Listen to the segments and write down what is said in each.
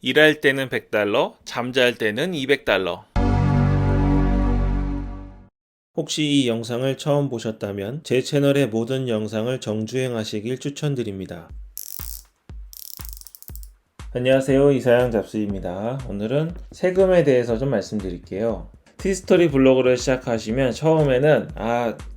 일할 때는 100달러, 잠잘 때는 200달러. 혹시 이 영상을 처음 보셨다면 제 채널의 모든 영상을 정주행하시길 추천드립니다. 안녕하세요, 이사양 잡스입니다. 오늘은 세금에 대해서 좀 말씀드릴게요. 티스토리 블로그를 시작하시면 처음에는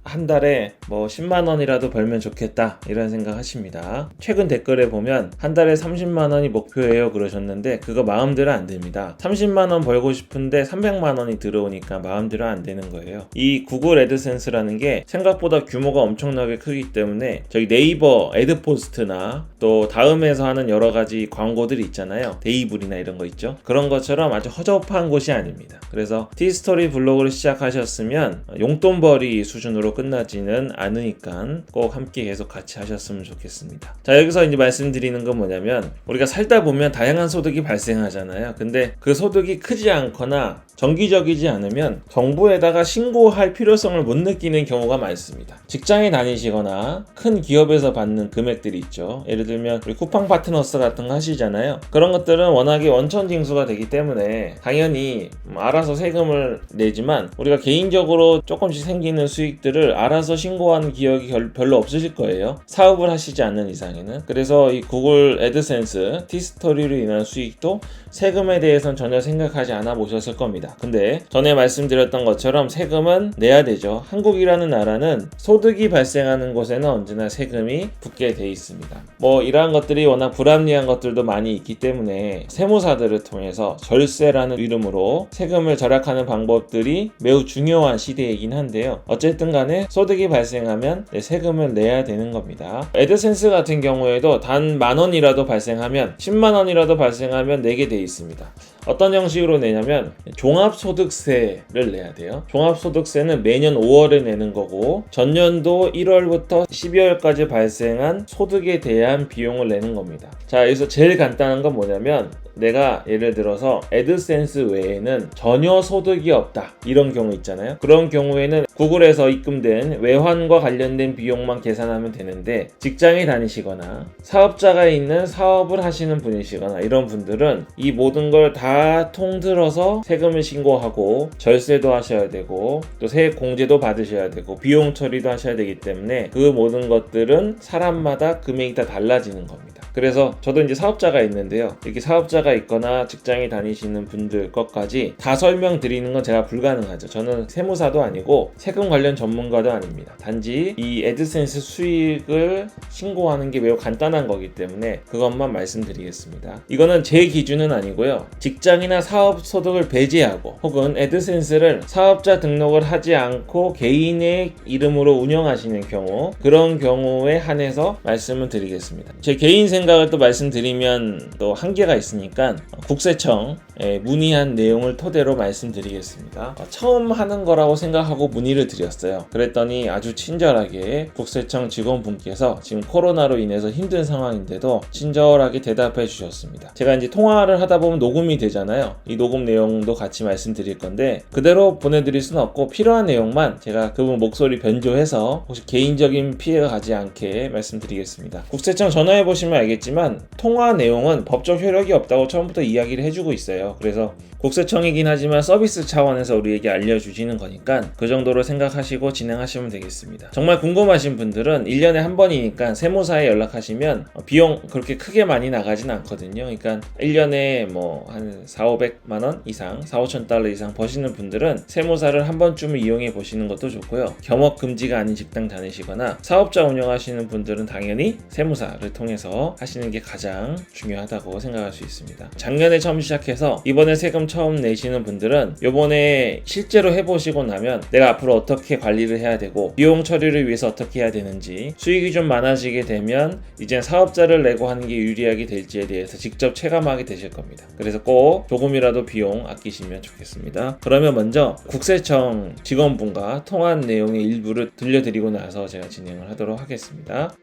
한 달에 뭐 10만원이라도 벌면 좋겠다 이런 생각 하십니다. 최근 댓글에 보면 한 달에 30만원이 목표예요 그러셨는데 그거 마음대로 안 됩니다. 30만원 벌고 싶은데 300만원이 들어오니까 마음대로 안 되는 거예요. 이 구글 애드센스라는 게 생각보다 규모가 엄청나게 크기 때문에 저희 네이버 애드포스트나 또 다음에서 하는 여러 가지 광고들이 있잖아요. 데이블이나 이런 거 있죠. 그런 것처럼 아주 허접한 곳이 아닙니다. 그래서 티스토리 블로그를 시작하셨으면 용돈벌이 수준으로 끝나지는 않으니까 꼭 함께 계속 같이 하셨으면 좋겠습니다. 자, 여기서 이제 말씀드리는 건 뭐냐면 우리가 살다 보면 다양한 소득이 발생하잖아요. 근데 그 소득이 크지 않거나 정기적이지 않으면 정부에다가 신고할 필요성을 못 느끼는 경우가 많습니다. 직장에 다니시거나 큰 기업에서 받는 금액들이 있죠. 예를 들면 우리 쿠팡 파트너스 같은 거 하시잖아요. 그런 것들은 워낙에 원천징수가 되기 때문에 당연히 알아서 세금을 내지만 우리가 개인적으로 조금씩 생기는 수익들을 알아서 신고하는 기억이 별로 없으실 거예요. 사업을 하시지 않는 이상에는. 그래서 이 구글 애드센스, 티스토리로 인한 수익도 세금에 대해서는 전혀 생각하지 않아 보셨을 겁니다. 근데 전에 말씀드렸던 것처럼 세금은 내야 되죠. 한국이라는 나라는 소득이 발생하는 곳에는 언제나 세금이 붙게 돼 있습니다. 이러한 것들이 워낙 불합리한 것들도 많이 있기 때문에 세무사들을 통해서 절세라는 이름으로 세금을 절약하는 방법들이 매우 중요한 시대이긴 한데요. 어쨌든 간에 소득이 발생하면 세금을 내야 되는 겁니다. 애드센스 같은 경우에도 단 10,000원이라도 발생하면 10만원이라도 발생하면 내게 돼 있습니다. 어떤 형식으로 내냐면 종합소득세를 내야 돼요. 종합소득세는 매년 5월에 내는 거고 전년도 1월부터 12월까지 발생한 소득에 대한 비용을 내는 겁니다. 자, 여기서 제일 간단한 건 뭐냐면 내가 예를 들어서 애드센스 외에는 전혀 소득이 없다 이런 경우 있잖아요. 그런 경우에는 구글에서 입금된 외환과 관련된 비용만 계산하면 되는데 직장에 다니시거나 사업자가 있는 사업을 하시는 분이시거나 이런 분들은 이 모든 걸 다 통틀어서 세금을 신고하고 절세도 하셔야 되고 또 세액 공제도 받으셔야 되고 비용 처리도 하셔야 되기 때문에 그 모든 것들은 사람마다 금액이 다 달라지는 겁니다. 그래서 저도 이제 사업자가 있는데요. 이렇게 사업자가 있거나 직장에 다니시는 분들 것까지 다 설명드리는 건 제가 불가능하죠. 저는 세무사도 아니고 세금 관련 전문가도 아닙니다. 단지 이 애드센스 수익을 신고하는 게 매우 간단한 거기 때문에 그것만 말씀드리겠습니다. 이거는 제 기준은 아니고요. 직장이나 사업 소득을 배제하고 혹은 애드센스를 사업자 등록을 하지 않고 개인의 이름으로 운영하시는 경우 그런 경우에 한해서 말씀을 드리겠습니다. 제 개인 생각을 또 말씀드리면 또 한계가 있으니까 국세청에 문의한 내용을 토대로 말씀드리겠습니다. 처음 하는 거라고 생각하고 문의를 드렸어요. 그랬더니 아주 친절하게 국세청 직원분께서 지금 코로나로 인해서 힘든 상황인데도 친절하게 대답해 주셨습니다. 제가 이제 통화를 하다 보면 녹음이 되잖아요. 이 녹음 내용도 같이 말씀드릴 건데 그대로 보내드릴 수는 없고 필요한 내용만 제가 그분 목소리 변조해서 혹시 개인적인 피해가 가지 않게 말씀드리겠습니다. 국세청 전화해 보시면 알겠지만 통화 내용은 법적 효력이 없다고 처음부터 이야기를 해주고 있어요. 그래서 국세청이긴 하지만 서비스 차원에서 우리에게 알려주시는 거니까 그 정도로 생각하시고 진행하시면 되겠습니다. 정말 궁금하신 분들은 1년에 한 번이니까 세무사에 연락하시면 비용 그렇게 크게 많이 나가진 않거든요. 그러니까 1년에 한 4,500만원 이상 4,5천 달러 이상 버시는 분들은 세무사를 한 번쯤은 이용해 보시는 것도 좋고요. 겸업 금지가 아닌 직장 다니시거나 사업자 운영하시는 분들은 당연히 세무사를 통해서 하시는 게 가장 중요하다고 생각할 수 있습니다. 작년에 처음 시작해서 이번에 세금 처음 내시는 분들은 이번에 실제로 해보시고 나면 내가 앞으로 어떻게 관리를 해야 되고 비용 처리를 위해서 어떻게 해야 되는지 수익이 좀 많아지게 되면 이제 사업자를 내고 하는 게 유리하게 될지에 대해서 직접 체감하게 되실 겁니다. 그래서 꼭 조금이라도 비용 아끼시면 좋겠습니다. 그러면 먼저 국세청 직원분과 통화한 내용의 일부를 들려드리고 나서 제가 진행을 하도록 하겠습니다.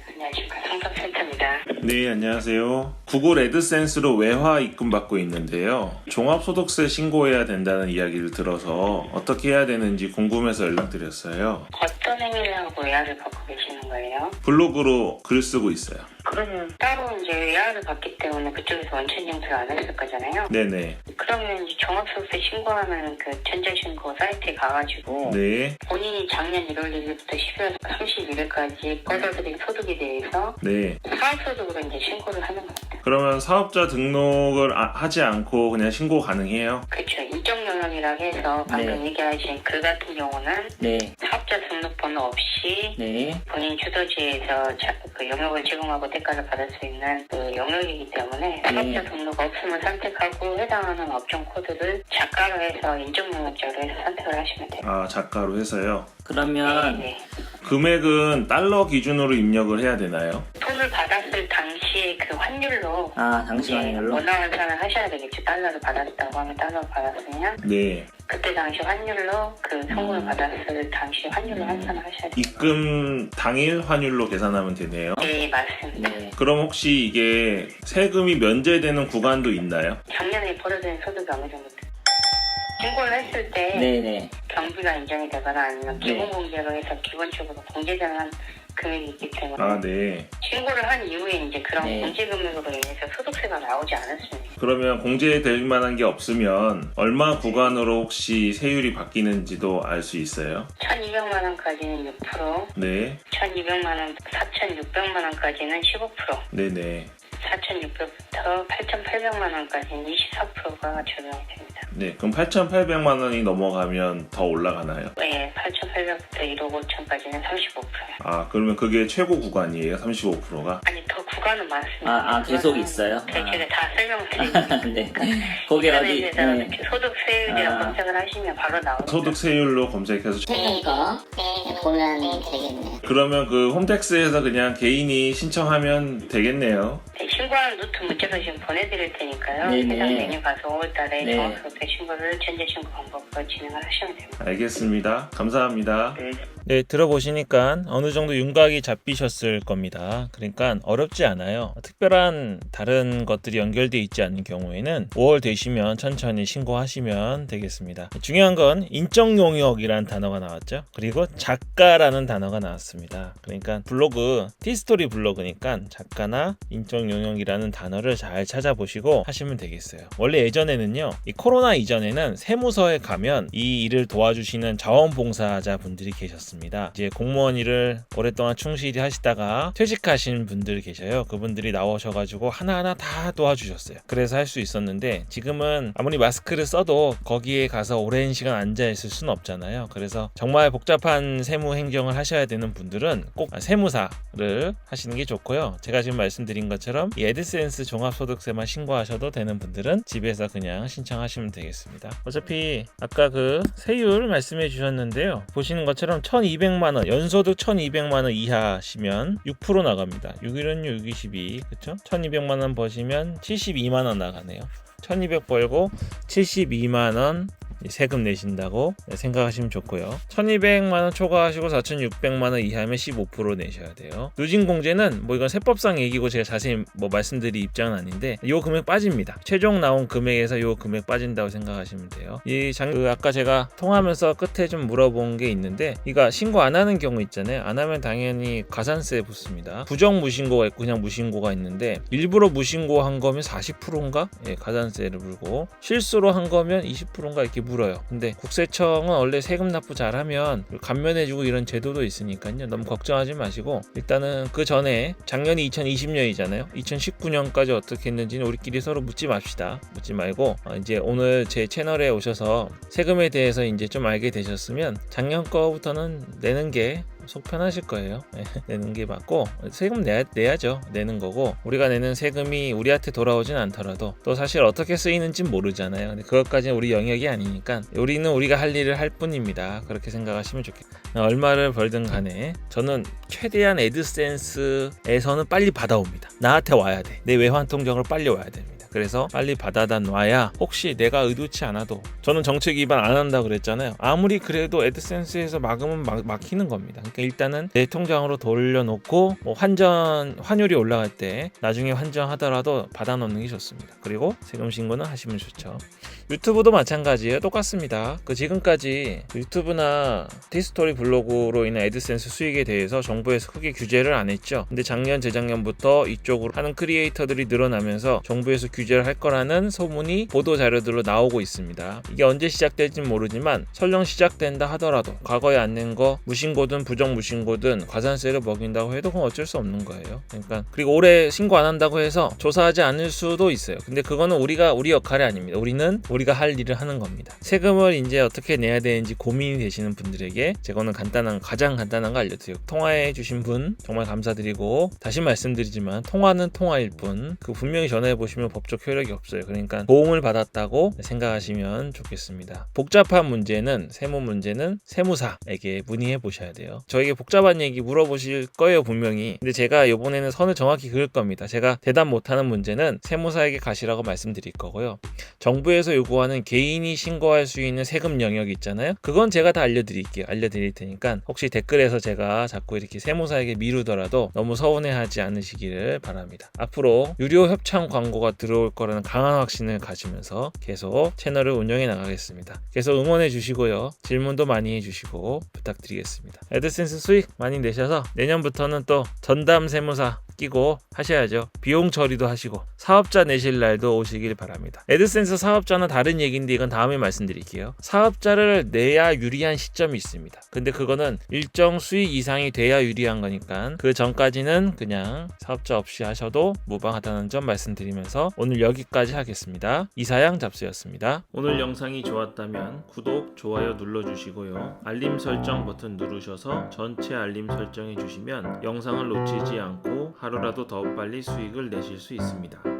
안녕하십니까, 상담센터입니다. 네, 안녕하세요. 구글 애드센스로 외화 입금받고 있는데요. 종합소득세 신고해야 된다는 이야기를 들어서 어떻게 해야 되는지 궁금해서 연락드렸어요. 어떤 행위를 하고 외화를 받고 계시는 거예요? 블로그로 글 쓰고 있어요. 그러면 따로 이제 외화를 받기 때문에 그쪽에서 원천 징수를 안 했을 거잖아요. 네네. 그러면 이제 종합소득세 신고하는 그 전자신고 사이트에 가가지고 네. 본인이 작년 1월 1일부터 12월 31일까지 꿔들어들인 소득에 대해서 네. 사업소득으로 이제 신고를 하는 겁니다. 그러면 사업자 등록을 하지 않고 그냥 신고 가능해요? 그렇죠. 인적 영역이라고 해서 방금 얘기하신 글 같은 경우는 네. 사업자 등록번호 없이 네. 본인 주도지에서 그 영역을 제공하고 대가를 받을 수 있는 그 영역이기 때문에 사업자 등록 없음을 선택하고 해당하는 업종 코드를 작가로 해서 인적 영역자로 해서 선택을 하시면 돼요. 아, 작가로 해서요. 그러면 네. 금액은 달러 기준으로 입력을 해야 되나요? 돈을 받았을 당시에 그 환율로 당시 환율로 원화 환산을 하셔야 되겠죠. 달러를 받았다고 하면 달러를 받았으면 네. 그때 당시 환율로 그 송금을 받았을 당시 환율로 환산을 하셔야 돼요. 입금 당일 환율로 계산하면 되네요. 네, 맞습니다. 네. 그럼 혹시 이게 세금이 면제되는 구간도 있나요? 작년에 벌어진 소득이 어느 정도 신고를 했을 때 네네. 경비가 인정이 되거나 아니면 네. 기본 공제로 해서 기본적으로 공제되는 금액이 있기 때문에 아, 네. 신고를 한 이후에 이제 그런 네. 공제 금액으로 인해서 소득세가 나오지 않았습니다. 그러면 공제될 만한 게 없으면 얼마 구간으로 혹시 세율이 바뀌는지도 알 수 있어요? 1,200만 원까지는 6%, 네. 1,200만 원, 4,600만 원까지는 15%, 네네. 4,600부터 8,800만 원까지는 24%가 적용이 됩니다. 네. 그럼 8,800만 원이 넘어가면 더 올라가나요? 네, 8,800부터 1억 5천까지는 35%요. 아, 그러면 그게 최고 구간이에요? 35%가? 아니, 더 구간은 많습니다. 계속 있어요? 제가 다 설명을 드리니까. 네. 거기 어디 인터넷에서 소득세율이라고 검색을 하시면 바로 나옵니다. 소득세율로 검색해서 최근 거 보면 되겠네요. 그러면 그 홈택스에서 그냥 개인이 신청하면 되겠네요. 네, 신고하는 노트 문자로 지금 보내드릴 테니까요. 네네. 해당 메뉴 가서 5월달에 네. 종합소득세 신고를 전자신고 방법으로 진행을 하시면 됩니다. 알겠습니다. 감사합니다. 네. 네, 들어보시니까 어느 정도 윤곽이 잡히셨을 겁니다. 그러니까 어렵지 않아요. 특별한 다른 것들이 연결되어 있지 않는 경우에는 5월 되시면 천천히 신고하시면 되겠습니다. 중요한 건 인적 용역이라는 단어가 나왔죠. 그리고 작가라는 단어가 나왔습니다. 그러니까 블로그, 티스토리 블로그니까 작가나 인적 용역이라는 단어를 잘 찾아보시고 하시면 되겠어요. 원래 예전에는요, 이 코로나 이전에는 세무서에 가면 이 일을 도와주시는 자원봉사자 분들이 계셨습니다. 이제 공무원 일을 오랫동안 충실히 하시다가 퇴직하신 분들 계셔요. 그분들이 나오셔가지고 하나하나 다 도와주셨어요. 그래서 할 수 있었는데 지금은 아무리 마스크를 써도 거기에 가서 오랜 시간 앉아있을 수는 없잖아요. 그래서 정말 복잡한 세무 행정을 하셔야 되는 분들은 꼭 세무사를 하시는 게 좋고요. 제가 지금 말씀드린 것처럼 이 애드센스 종합소득세만 신고하셔도 되는 분들은 집에서 그냥 신청하시면 되겠습니다. 어차피 아까 그 세율 말씀해 주셨는데요. 보시는 것처럼 1,200만 원, 연소득 1,200만 원 이하시면 6% 나갑니다. 6일은 6, 22, 그쵸? 1,200만 원 버시면 72만 원 나가네요. 1,200 벌고 72만 원 세금 내신다고 생각하시면 좋고요. 1,200만 원 초과하시고 4,600만 원 이하면 15% 내셔야 돼요. 누진공제는 뭐 이건 세법상 얘기고 제가 자세히 뭐 말씀드릴 입장은 아닌데 요 금액 빠집니다. 최종 나온 금액에서 요 금액 빠진다고 생각하시면 돼요. 아까 제가 통화하면서 끝에 좀 물어본 게 있는데 이거 신고 안 하는 경우 있잖아요. 안 하면 당연히 가산세 붙습니다. 부정 무신고가 있고 그냥 무신고가 있는데 일부러 무신고한 거면 40%인가? 예, 가산세를 물고 실수로 한 거면 20%인가 이렇게 물어요. 근데 국세청은 원래 세금 납부 잘하면 감면해주고 이런 제도도 있으니까요. 너무 걱정하지 마시고 일단은 그 전에 작년이 2020년이잖아요. 2019년까지 어떻게 했는지는 우리끼리 서로 묻지 맙시다. 묻지 말고 이제 오늘 제 채널에 오셔서 세금에 대해서 이제 좀 알게 되셨으면 작년 거부터는 내는 게 속 편하실 거예요. 내는 게 맞고 세금 내야죠. 내는 거고 우리가 내는 세금이 우리한테 돌아오진 않더라도 또 사실 어떻게 쓰이는지 모르잖아요. 근데 그것까지는 우리 영역이 아니니까 우리는 우리가 할 일을 할 뿐입니다. 그렇게 생각하시면 좋겠어요. 얼마를 벌든 간에 저는 최대한 애드센스에서는 빨리 받아옵니다. 나한테 와야 돼. 내 외환 통장으로 빨리 와야 됩니다. 그래서 빨리 받아다 놔야 혹시 내가 의도치 않아도, 저는 정책 위반 안 한다고 그랬잖아요. 아무리 그래도 애드센스에서 막으면 막히는 겁니다. 그러니까 일단은 내 통장으로 돌려놓고 뭐 환율이 올라갈 때 나중에 환전하더라도 받아 놓는 게 좋습니다. 그리고 세금 신고는 하시면 좋죠. 유튜브도 마찬가지예요. 똑같습니다. 지금까지 유튜브나 티스토리 블로그로 인한 애드센스 수익에 대해서 정부에서 크게 규제를 안 했죠. 근데 작년 재작년부터 이쪽으로 하는 크리에이터들이 늘어나면서 정부에서 규제를 할 거라는 소문이 보도 자료들로 나오고 있습니다. 이게 언제 시작될지는 모르지만 설령 시작된다 하더라도 과거에 안 낸 거 무신고든 부정무신고든 과산세를 먹인다고 해도 그건 어쩔 수 없는 거예요. 그러니까 그리고 올해 신고 안 한다고 해서 조사하지 않을 수도 있어요. 근데 그거는 우리 역할이 아닙니다. 우리가 할 일을 하는 겁니다. 세금을 이제 어떻게 내야 되는지 고민이 되시는 분들에게 제거는 가장 간단한 거 알려드려요. 통화해 주신 분 정말 감사드리고, 다시 말씀드리지만 통화는 통화일 뿐 그 분명히 전화해 보시면 법적 효력이 없어요. 그러니까 도움을 받았다고 생각하시면 좋겠습니다. 복잡한 문제는, 세무 문제는 세무사에게 문의해 보셔야 돼요. 저에게 복잡한 얘기 물어보실 거예요 분명히. 근데 제가 이번에는 선을 정확히 그을 겁니다. 제가 대답 못하는 문제는 세무사에게 가시라고 말씀드릴 거고요. 정부에서 요구하는 개인이 신고할 수 있는 세금 영역이 있잖아요. 그건 제가 다 알려드릴 테니까 혹시 댓글에서 제가 자꾸 이렇게 세무사에게 미루더라도 너무 서운해하지 않으시기를 바랍니다. 앞으로 유료 협찬 광고가 들어올 거라는 강한 확신을 가지면서 계속 채널을 운영해 나가겠습니다. 계속 응원해 주시고요. 질문도 많이 해주시고 부탁드리겠습니다. 애드센스 수익 많이 내셔서 내년부터는 또 전담 세무사 끼고 하셔야죠. 비용 처리도 하시고 사업자 내실 날도 오시길 바랍니다. 애드센스 사업자는 다른 얘기인데 이건 다음에 말씀드릴게요. 사업자를 내야 유리한 시점이 있습니다. 근데 그거는 일정 수익 이상이 돼야 유리한 거니까 그 전까지는 그냥 사업자 없이 하셔도 무방하다는 점 말씀드리면서 오늘 여기까지 하겠습니다. 이사양 잡스였습니다. 오늘 영상이 좋았다면 구독, 좋아요 눌러주시고요. 알림 설정 버튼 누르셔서 전체 알림 설정해 주시면 영상을 놓치지 않고 하루라도 더 빨리 수익을 내실 수 있습니다.